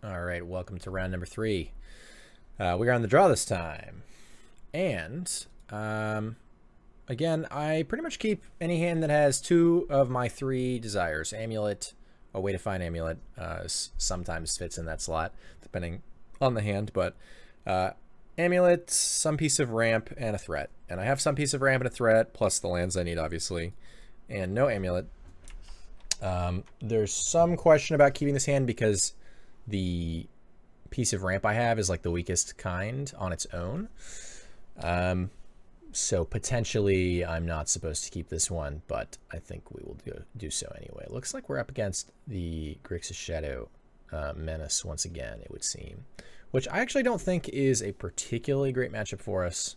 All right, welcome to round number 3. We're on the draw this time. And, again, I pretty much keep any hand that has 2 of my 3 desires. Amulet, a way to find Amulet, sometimes fits in that slot, depending on the hand. But Amulet, some piece of ramp, and a threat. And I have some piece of ramp and a threat, plus the lands I need, obviously. And no Amulet. There's some question about keeping this hand because the piece of ramp I have is like the weakest kind on its own. So potentially I'm not supposed to keep this one, but I think we will do so anyway. It looks like we're up against the Grixis Shadow Menace once again, it would seem. Which I actually don't think is a particularly great matchup for us.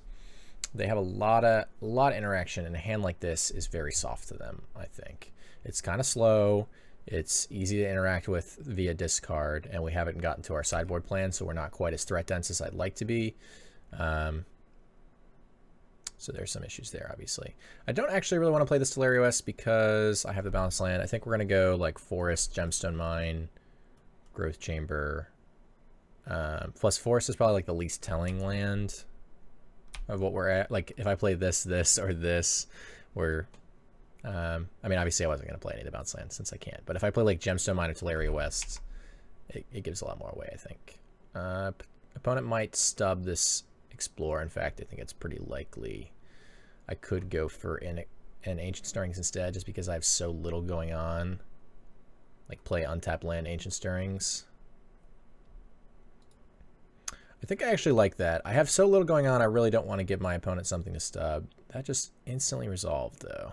They have a lot of interaction, and a hand like this is very soft to them, I think. It's kind of slow. It's easy to interact with via discard, and we haven't gotten to our sideboard plan, so we're not quite as threat dense as I'd like to be. So there's some issues there, obviously. I don't actually really want to play this Taliaferro because I have the balanced land. I think we're going to go like Forest, Gemstone Mine, Growth Chamber. Plus Forest is probably like the least telling land of what we're at. Like if I play this, or this, we're... I mean, obviously I wasn't going to play any of the bounce lands since I can't. But if I play like Gemstone Mine or Taliaferro, it gives a lot more away, I think. Opponent might stub this Explorer. In fact, I think it's pretty likely I could go for an Ancient Stirrings instead, just because I have so little going on. Like play untapped land, Ancient Stirrings. I think I actually like that. I have so little going on, I really don't want to give my opponent something to stub. That just instantly resolved, though.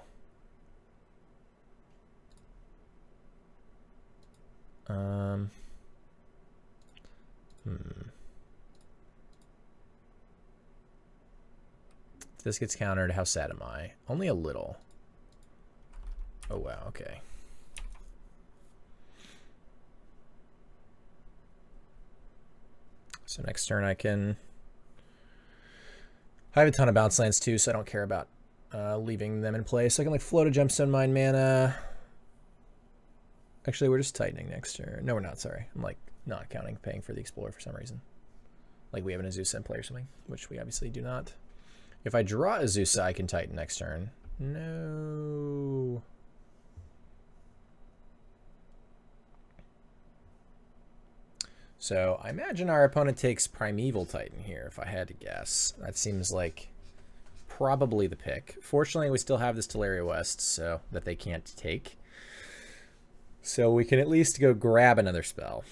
If this gets countered, how sad am I? Only a little. Oh, wow, okay. So next turn I can... I have a ton of bounce lands too, so I don't care about leaving them in play. So I can like float a Gemstone Mine mana. Actually, we're just tightening next turn. No, we're not, sorry. I'm like not counting paying for the Explorer for some reason. Like we have an Azusa in play or something, which we obviously do not. If I draw Azusa, I can tighten next turn. No. So I imagine our opponent takes Primeval Titan here, if I had to guess. That seems like probably the pick. Fortunately, we still have this Taliaferro, so that they can't take. So we can at least go grab another spell.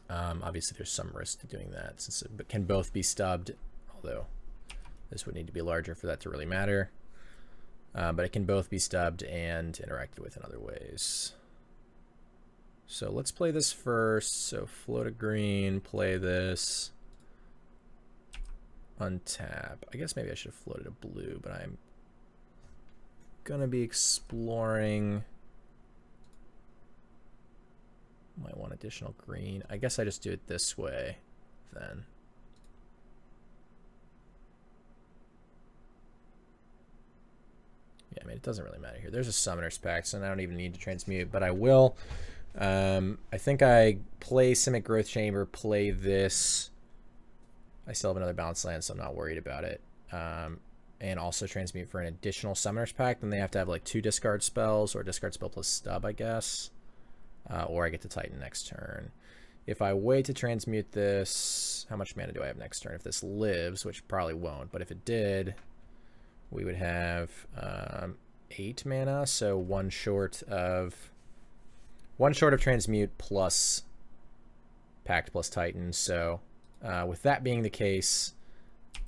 Obviously, there's some risk to doing that, since it can both be stubbed, although this would need to be larger for that to really matter. But it can both be stubbed and interacted with in other ways. So let's play this first. So float a green, play this. Untap. I guess maybe I should have floated a blue, but I'm gonna be exploring. Might want additional green. I guess I just do it this way then. Yeah, I mean, it doesn't really matter here. There's a Summoner's Pact, so I don't even need to transmute, but I will. I think I play Simic Growth Chamber, play this. I still have another bounce land, so I'm not worried about it. And also transmute for an additional Summoner's Pact. Then they have to have like 2 discard spells, or discard spell plus stub, I guess. Or I get to Titan next turn. If I wait to transmute this, how much mana do I have next turn? If this lives, which probably won't, but if it did, we would have 8 mana, so one short of transmute plus Pact plus Titan. So with that being the case,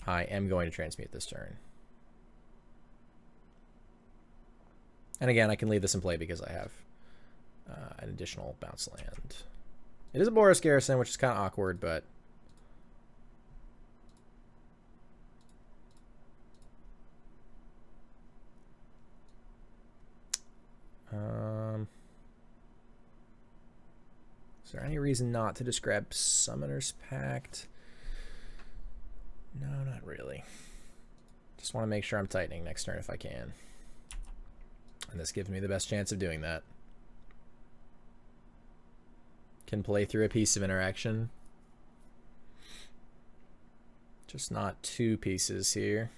I am going to transmute this turn. And again, I can leave this in play because I have an additional bounce land. It is a Boros Garrison, which is kind of awkward, but is there any reason not to just grab Summoner's Pact? No, not really. Just want to make sure I'm tightening next turn if I can. And this gives me the best chance of doing that. can play through a piece of interaction. Just not 2 pieces here.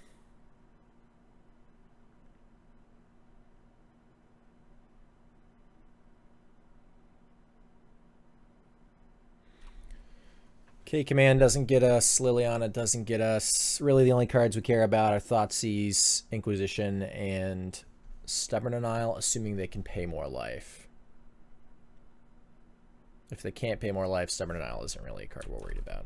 K Command doesn't get us. Liliana doesn't get us. Really the only cards we care about are Thoughtseize, Inquisition, and Stubborn Denial, assuming they can pay more life. If they can't pay more life, Stubborn Denial isn't really a card we're worried about.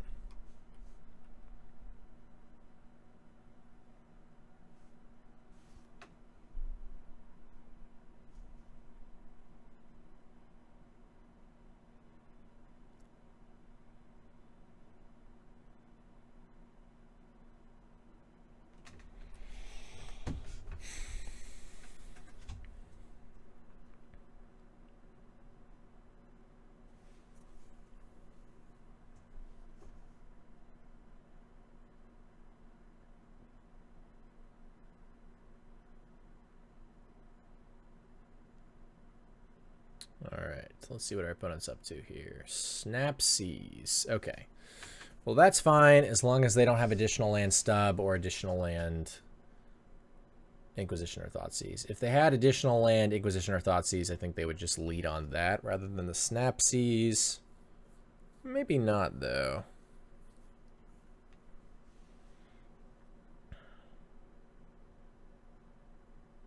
Alright, let's see what our opponent's up to here. Snapseas. Okay. Well, that's fine as long as they don't have additional land stub or additional land Inquisition or Thoughtseize. If they had additional land Inquisition or Thoughtseize, I think they would just lead on that rather than the Snapseas. Maybe not, though.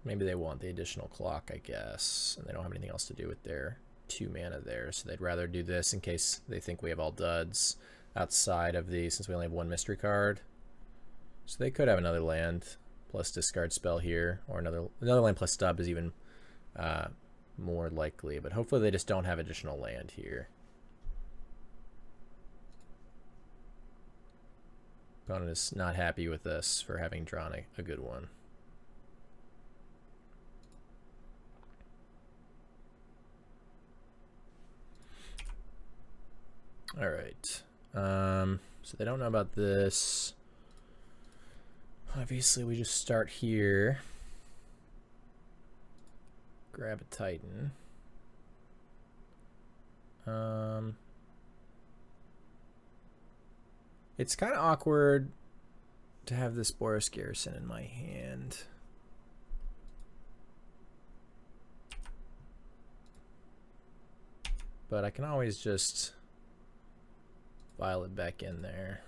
Maybe they want the additional clock, I guess, and they don't have anything else to do with their 2 mana there, so they'd rather do this in case they think we have all duds outside of the, since we only have 1 mystery card. So they could have another land plus discard spell here, or another land plus stub is even more likely, but hopefully they just don't have additional land here. Opponent is not happy with us for having drawn a good one. All right. So they don't know about this. Obviously, we just start here. Grab a Titan. It's kind of awkward to have this Boros Garrison in my hand. But I can always just file it back in there.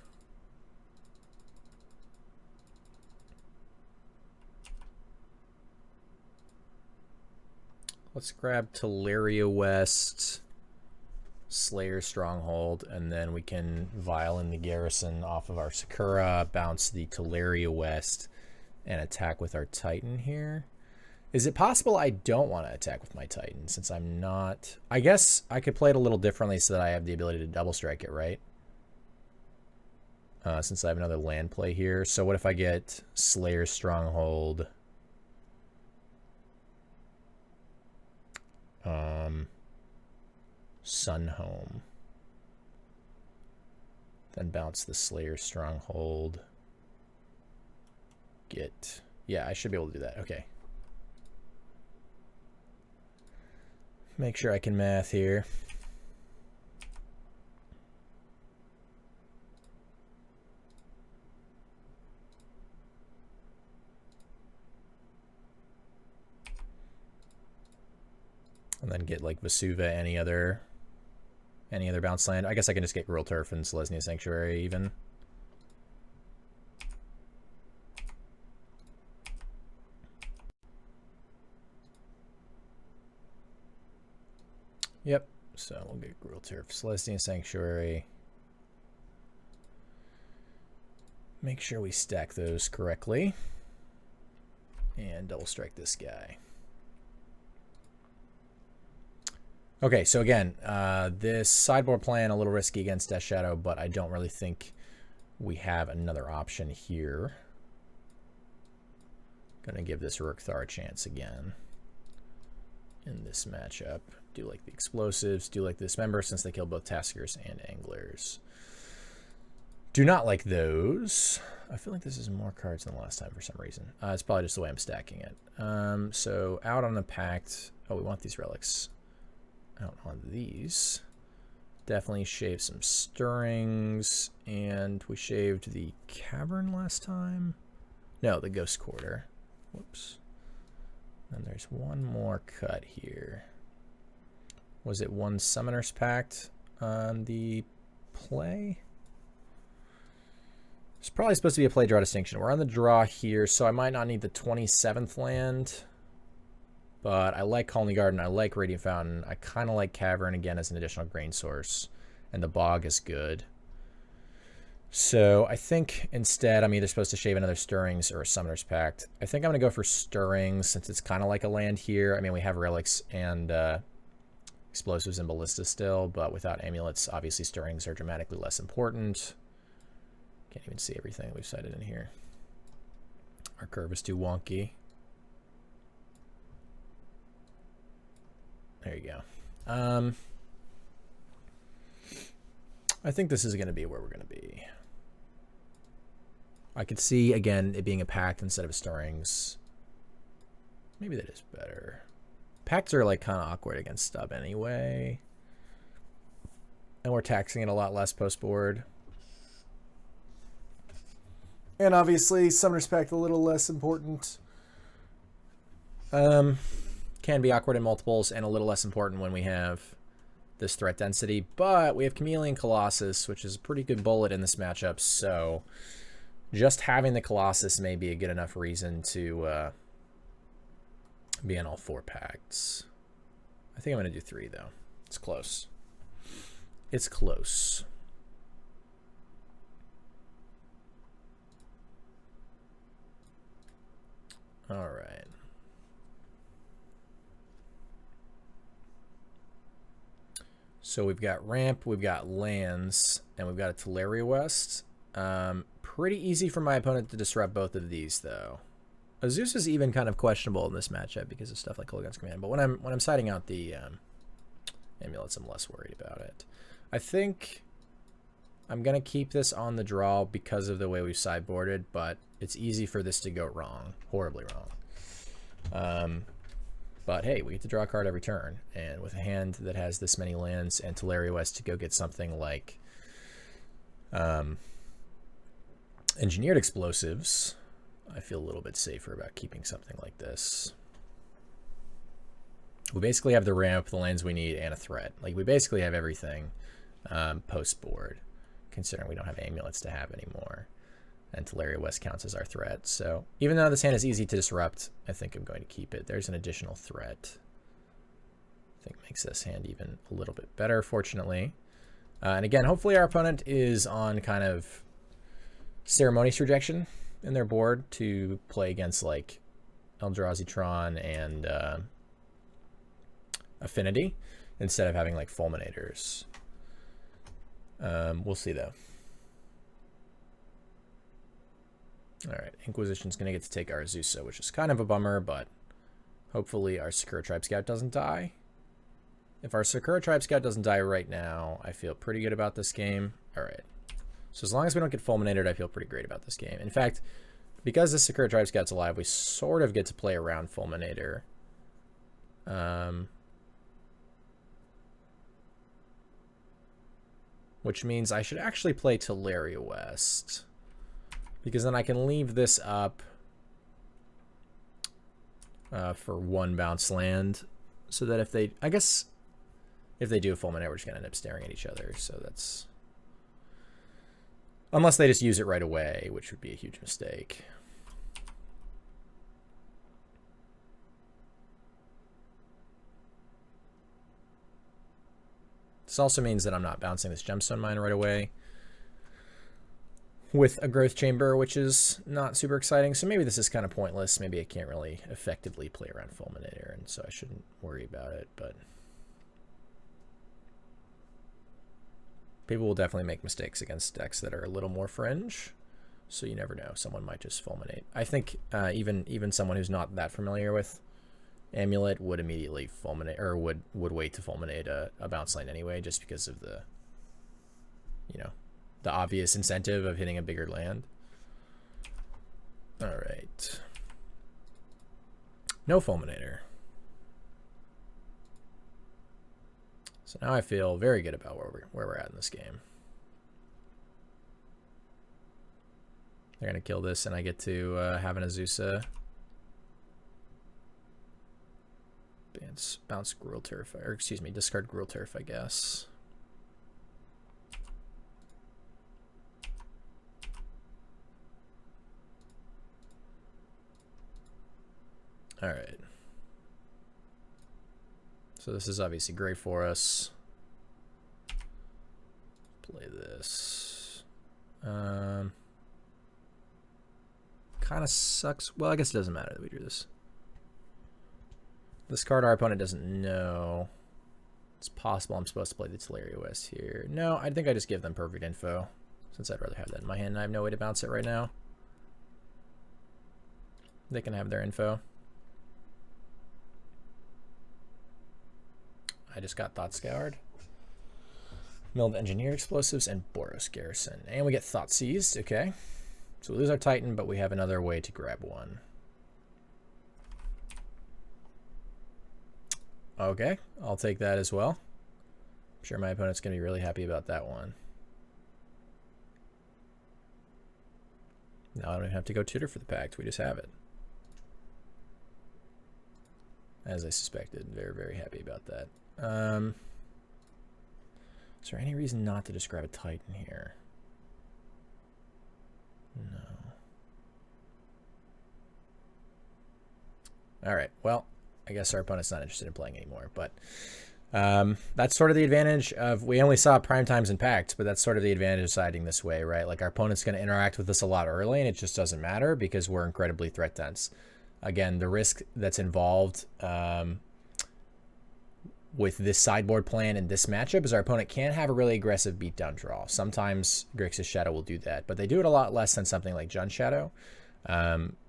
Let's grab Taliaferro West, Slayer Stronghold, and then we can vial in the Garrison off of our Sakura, bounce the Taliaferro West, and attack with our Titan here. Is it possible I don't want to attack with my Titan since I'm not... I guess I could play it a little differently so that I have the ability to double strike it, right? Since I have another land play here. So what if I get Slayer Stronghold, Sunhome, then bounce the Slayer Stronghold, get... Yeah, I should be able to do that. Okay. Make sure I can math here. And then get like Vesuva, any other bounce land. I guess I can just get Gruul Turf and Selesnya Sanctuary even. Yep. So we'll get Gruul Turf, Selesnya Sanctuary. Make sure we stack those correctly. And double strike this guy. Okay, so again, this sideboard plan a little risky against Death Shadow, but I don't really think we have another option here. Gonna give this Uruk-Thar a chance again in this matchup. Do like the explosives, do like this member since they kill both Taskers and Anglers. Do not like those. I feel like this is more cards than last time for some reason. It's probably just the way I'm stacking it. So out on the Pact. Oh, we want these relics. Out on these. Definitely shaved some stirrings, and we shaved the cavern last time. No, the ghost quarter. Whoops. And there's one more cut here. Was it one Summoner's Pact on the play? It's probably supposed to be a play draw distinction. We're on the draw here, so I might not need the 27th land. But I like Colony Garden, I like Radiant Fountain. I kind of like Cavern again as an additional grain source. And the Bog is good. So I think instead I'm either supposed to shave another Stirrings or a Summoner's Pact. I think I'm going to go for Stirrings since it's kind of like a land here. I mean, we have Relics and Explosives and Ballista still, but without Amulets, obviously Stirrings are dramatically less important. Can't even see everything we've cited in here. Our curve is too wonky. There you go. I think this is going to be where we're going to be. I could see, again, it being a pact instead of Stirrings. Maybe that is better. Pacts are like kind of awkward against Stub anyway. And we're taxing it a lot less post-board. And obviously, Summoner's Pact a little less important. Can be awkward in multiples and a little less important when we have this threat density. But we have Chameleon Colossus, which is a pretty good bullet in this matchup. So just having the Colossus may be a good enough reason to be in all 4 pacts. I think I'm going to do 3, though. It's close. It's close. All right. So we've got ramp, we've got lands, and we've got a Taliaferro West. Pretty easy for my opponent to disrupt both of these, though. Zeus is even kind of questionable in this matchup because of stuff like Kolaghan's Command. But when I'm siding out the amulets, I'm less worried about it. I think I'm gonna keep this on the draw because of the way we've sideboarded, but it's easy for this to go wrong, horribly wrong. But hey, we get to draw a card every turn, and with a hand that has this many lands and Taliaferro West to go get something like Engineered Explosives, I feel a little bit safer about keeping something like this. We basically have the ramp, the lands we need, and a threat. Like, we basically have everything post-board, considering we don't have amulets to have anymore. And Taliaferro West counts as our threat. So even though this hand is easy to disrupt, I think I'm going to keep it. There's an additional threat. I think makes this hand even a little bit better, fortunately. And again, hopefully our opponent is on kind of Ceremonious Rejection in their board to play against like Eldrazi Tron and Affinity instead of having like Fulminators. We'll see though. Alright, Inquisition's going to get to take our Azusa, which is kind of a bummer, but hopefully our Sakura Tribe Scout doesn't die. If our Sakura Tribe Scout doesn't die right now, I feel pretty good about this game. Alright, so as long as we don't get Fulminated, I feel pretty great about this game. In fact, because the Sakura Tribe Scout's alive, we sort of get to play around Fulminator. Which means I should actually play Taliaferro West. Because then I can leave this up for 1 bounce land. So that if they, I guess, if they do a Fulminate, we're just going to end up staring at each other. So that's, unless they just use it right away, which would be a huge mistake. This also means that I'm not bouncing this Gemstone Mine right away with a Growth Chamber, which is not super exciting. So maybe this is kind of pointless. Maybe I can't really effectively play around Fulminator, and so I shouldn't worry about it. But people will definitely make mistakes against decks that are a little more fringe. So you never know. Someone might just Fulminate. I think even someone who's not that familiar with Amulet would immediately Fulminate, or would wait to Fulminate a bounce land anyway, just because of the, you know, the obvious incentive of hitting a bigger land. All right. No Fulminator. So now I feel very good about where we're at in this game. They're going to kill this, and I get to have an Azusa. Bounce Gruul Turf, or excuse me, discard Gruul Turf, I guess. All right. So this is obviously great for us. Play this. Kind of sucks. Well, I guess it doesn't matter that we drew this. This card our opponent doesn't know. It's possible I'm supposed to play the Taliaferro West here. No, I think I just give them perfect info, since I'd rather have that in my hand and I have no way to bounce it right now. They can have their info. I just got Thought Scoured. Milled Engineer Explosives and Boros Garrison. And we get Thought Seized, okay. So we lose our Titan, but we have another way to grab one. Okay, I'll take that as well. I'm sure my opponent's going to be really happy about that one. Now I don't even have to go tutor for the pact. We just have it. As I suspected. Very, very happy about that. Is there any reason not to just grab a Titan here? No. All right, well, I guess our opponent's not interested in playing anymore, but that's sort of the advantage of, we only saw prime times in Pact, but that's sort of the advantage of siding this way, right? Like, our opponent's going to interact with us a lot early, and it just doesn't matter because we're incredibly threat dense. Again, the risk that's involved with this sideboard plan and this matchup is our opponent can't have a really aggressive beatdown draw. Sometimes Grixis Shadow will do that, but they do it a lot less than something like Jund Shadow.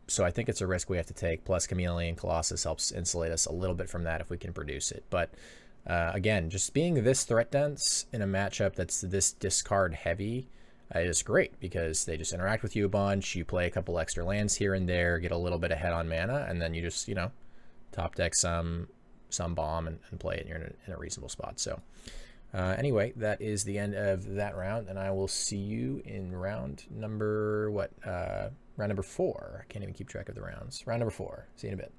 So I think it's a risk we have to take. Plus, Chameleon Colossus helps insulate us a little bit from that if we can produce it. But again, just being this threat dense in a matchup that's this discard heavy is great because they just interact with you a bunch. You play a couple extra lands here and there, get a little bit ahead on mana, and then you just, you know, top deck some bomb and play it, and you're in a reasonable spot. So anyway, that is the end of that round, and I will see you in round number, round number 4. I can't even keep track of the rounds. Round number 4. See you in a bit.